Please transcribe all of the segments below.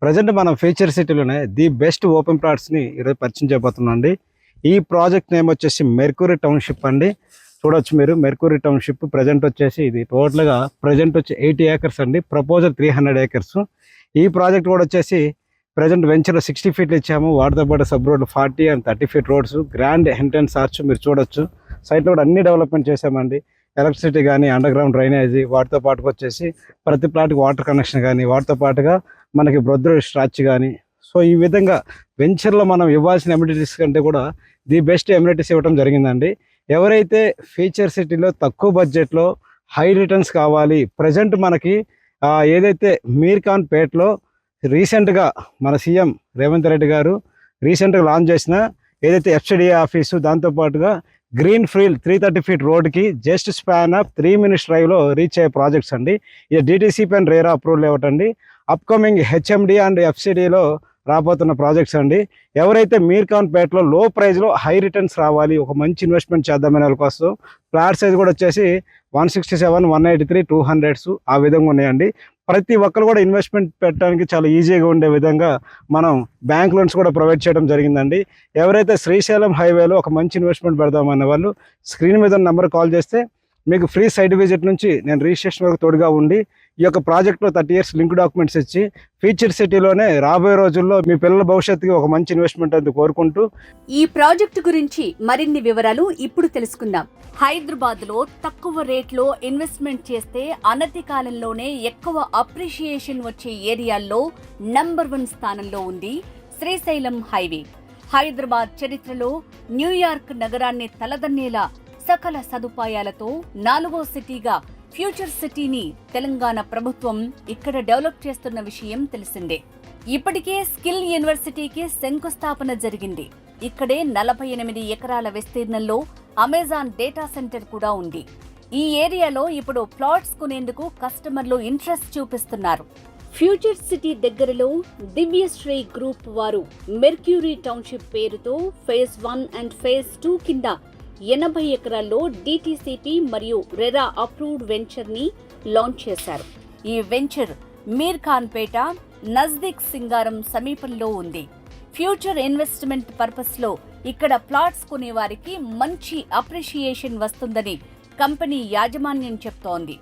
Present మనం future సిటీలోనే the best open ప్లాట్స్ని ఈరోజు పరిచయం చేయబోతున్నాం అండి. ఈ ప్రాజెక్ట్ నేమ్ వచ్చేసి మెర్క్యూరీ టౌన్షిప్ అండి. చూడొచ్చు మీరు మెర్క్యూరీ టౌన్షిప్ ప్రజెంట్ వచ్చేసి ఇది టోటల్గా ప్రజెంట్ వచ్చి 80 ఏకర్స్ అండి. Proposal 300 acres. ఈ ప్రాజెక్ట్ కూడా వచ్చేసి ప్రజెంట్ వెంచర్ 60 ఫీట్లు ఇచ్చాము. వాటితో పాటు సబ్ రోడ్లు 40 and 30 feet roads, grand entrance arch మీరు చూడొచ్చు. సైట్లో కూడా అన్ని డెవలప్మెంట్ చేసామండి. ఎలక్ట్రిసిటీ కానీ, అండర్ గ్రౌండ్ డ్రైనేజీ, వాటితో పాటుగా వచ్చేసి ప్రతి ప్లాట్కి వాటర్ కనెక్షన్ కానీ, వాటితో పాటుగా మనకి బ్రొద్దురు స్ట్రాచ్ కానీ. సో ఈ విధంగా వెంచర్లో మనం ఇవ్వాల్సిన ఎమ్యూనిటీస్ కంటే కూడా ది బెస్ట్ ఎమ్యూనిటీస్ ఇవ్వడం జరిగిందండి. ఎవరైతే ఫ్యూచర్ సిటీలో తక్కువ బడ్జెట్లో హై రిటర్న్స్ కావాలి, ప్రజెంట్ మనకి ఏదైతే మీర్ఖాన్ పేట్లో రీసెంట్గా మన సీఎం రేవంత్ రెడ్డి గారు రీసెంట్గా లాంచ్ చేసిన ఏదైతే ఎఫ్సిడిఏ ఆఫీసు, దాంతోపాటుగా గ్రీన్ ఫీల్డ్ 330 ఫీట్ రోడ్కి జస్ట్ స్పాన్ ఆఫ్ 3 minutes డ్రైవ్లో రీచ్ అయ్యే ప్రాజెక్ట్స్ అండి. ఇది డిటిసిపి అండ్ రేరా అప్రూవల్ ఇవ్వటండి. అప్కమింగ్ హెచ్ఎండి అండ్ ఎఫ్సిడిలో రాబోతున్న ప్రాజెక్ట్స్ అండి. ఎవరైతే మీర్ఖాన్ పేటలో లో ప్రైజ్లో హై రిటర్న్స్ రావాలి, ఒక మంచి ఇన్వెస్ట్మెంట్ చేద్దామనే వాళ్ళ కోసం ప్లాట్ సైజ్ కూడా వచ్చేసి 167, 183, 200s ఆ విధంగా ఉన్నాయండి. ప్రతి ఒక్కరు కూడా ఇన్వెస్ట్మెంట్ పెట్టడానికి చాలా ఈజీగా ఉండే విధంగా మనం బ్యాంక్ లోన్స్ కూడా ప్రొవైడ్ చేయడం జరిగిందండి. ఎవరైతే శ్రీశైలం హైవేలో ఒక మంచి ఇన్వెస్ట్మెంట్ పెడదామనే వాళ్ళు స్క్రీన్ మీద నెంబర్ కాల్ చేస్తే మీకు ఫ్రీ సైట్ విజిట్ నుంచి నేను రిజిస్ట్రేషన్ వరకు తోడుగా ఉండి ఈ యొక్క ప్రాజెక్ట్లో 30 years లింక్ డాక్యుమెంట్స్ ఇచ్చి ఫ్యూచర్ సిటీలోనే రాబోయే రోజుల్లో మీ పిల్లల భవిష్యత్తుకి ఒక మంచి ఇన్వెస్ట్మెంట్ అని కోరుకుంటూ ఈ ప్రాజెక్టు గురించి మరిన్ని వివరాలు ఇప్పుడు తెలుసుకుందాం. హైదరాబాద్ లో తక్కువ రేట్లో ఇన్వెస్ట్మెంట్ చేస్తే అనతి కాలంలోనే ఎక్కువ అప్రిషియేషన్ వచ్చే ఏరియాల్లో నంబర్ 1 స్థానంలో ఉంది శ్రీశైలం హైవే. హైదరాబాద్ చరిత్రలో న్యూయార్క్ నగరాన్ని తలదన్నేలా సకల సదుపాయాలతో 4వ సిటీగా ఫ్యూచర్ సిటీని తెలంగాణ ప్రభుత్వం ఇక్కడ డెవలప్ చేస్తున్న విషయం తెలిసిందే. ఇప్పటికే స్కిల్ యూనివర్సిటీకి శంకుస్థాపన జరిగింది. ఇక్కడే 48 ఎకరాల విస్తీర్ణంలో అమెజాన్ డేటా సెంటర్ కూడా ఉంది. ఈ ఏరియాలో ఇప్పుడు ప్లాట్స్ కొనేందుకు కస్టమర్లు ఇంట్రెస్ట్ చూపిస్తున్నారు. ఫ్యూచర్ సిటీ దగ్గరలో దివ్యశ్రీ గ్రూప్ వారు మెర్క్యూరీ టౌన్షిప్ పేరుతో ఫేజ్ 1 అండ్ ఫేజ్ 2 కింద 80 ఎకరాల్లో డిటిసిపి మరియు రెరా అప్రూవ్డ్ వెంచర్ ని లాంచ్ చేశారు. ఈ వెంచర్ మీర్ఖాన్ పేట నజ్దీక్ సింగారం సమీపంలో ఉంది. ఫ్యూచర్ ఇన్వెస్ట్మెంట్ పర్పస్ లో ఇక్కడ ప్లాట్స్ కొనే వారికి మంచి అప్రిషియేషన్ వస్తుందని కంపెనీ యాజమాన్యం చెప్తోంది.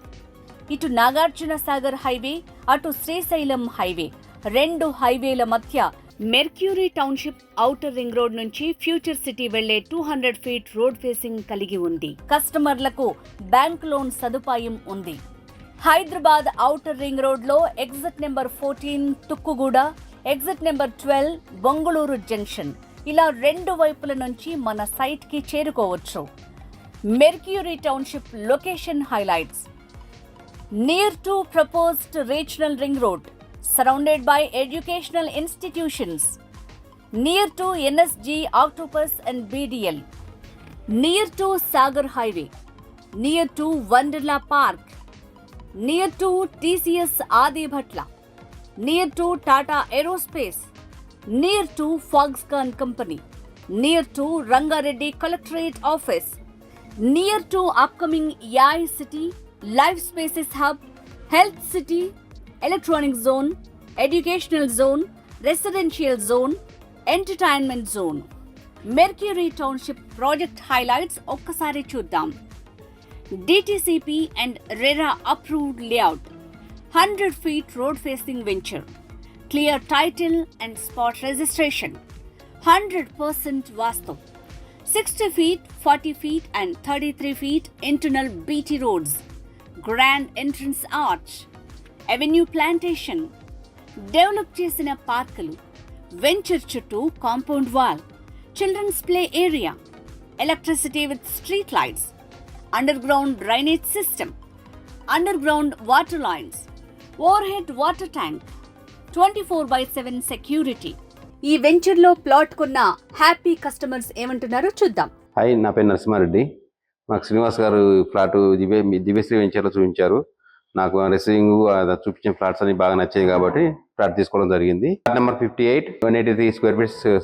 ఇటు నాగార్జున సాగర్ హైవే, అటు శ్రీశైలం హైవే, 2 హైవేల మధ్య mercury township outer ring road నుంచి ఫ్యూచర్ సిటీ వెళ్లే 200 ఫీట్ రోడ్ ఫేసింగ్ కలిగి ఉంది. కస్టమర్లకు బ్యాంక్ లోన్ సదుపాయం ఉంది. హైదరాబాద్ ఔటర్ రింగ్ రోడ్ లో exit number 14 Tukkuguda, exit number 12 Bongulur junction, ఇలా 2 వైపుల నుంచి మన సైట్ కి చేరుకోవచ్చు. Mercury township location highlights: near to proposed regional ring road, surrounded by educational institutions, near to NSG, Octopus and BDL, near to Sagar Highway, near to Wonderla Park, near to TCS Adi Bhatla, near to Tata Aerospace, near to Foxconn Company, near to Rangareddy Collectorate Office, near to upcoming AI City, Life Spaces Hub, Health City, electronic zone, educational zone, residential zone, entertainment zone. Mercury township project highlights ఒక్కసారి చూద్దాం. DTCP and RERA approved layout, 100 feet road facing venture, clear title and spot registration, 100% vastu, 60 feet, 40 feet and 33 feet internal BT roads, grand entrance arch, avenue plantation, develop చేసిన పార్కులు, venture చుట్టూ compound wall, children's play area, electricity with street lights, underground drainage system, underground water lines, overhead water tank, 24/7 security. ఈ venture లో plot కొన్న happy customers ఏమంటున్నారో చూద్దాం. Hi, నా పేరు నరసింహారెడ్డి. మాకు శ్రీనివాస్ గారు ఫ్లాట్ దివ్యశ్రీ వెంచర్లో చూపించారు. నాకు రిసీవింగ్ చూపించిన ఫ్లాట్స్ అన్ని బాగా నచ్చాయి కాబట్టి ఫ్లాట్ తీసుకోవడం జరిగింది. ఫ్లాట్ నెంబర్ 58, 183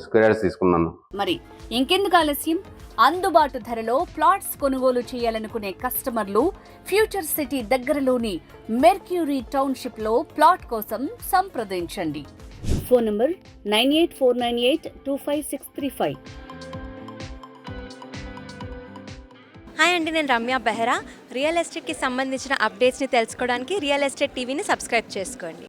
స్క్వేర్ యార్డ్స్ తీసుకున్నాను. మరి ఇంకెందుకు ఆలస్యం, అందుబాటు ధరలో ప్లాట్స్ కొనుగోలు చేయాలనుకునే కస్టమర్లు ఫ్యూచర్ సిటీ దగ్గరలోని మెర్క్యూరీ టౌన్షిప్ లో ప్లాట్ కోసం సంప్రదించండి. Phone number 9849825635. హాయ్ అండి, నేను రమ్య బెహరా. రియల్ ఎస్టేట్కి సంబంధించిన అప్డేట్స్ని తెలుసుకోవడానికి రియల్ ఎస్టేట్ టీవీని సబ్స్క్రైబ్ చేసుకోండి.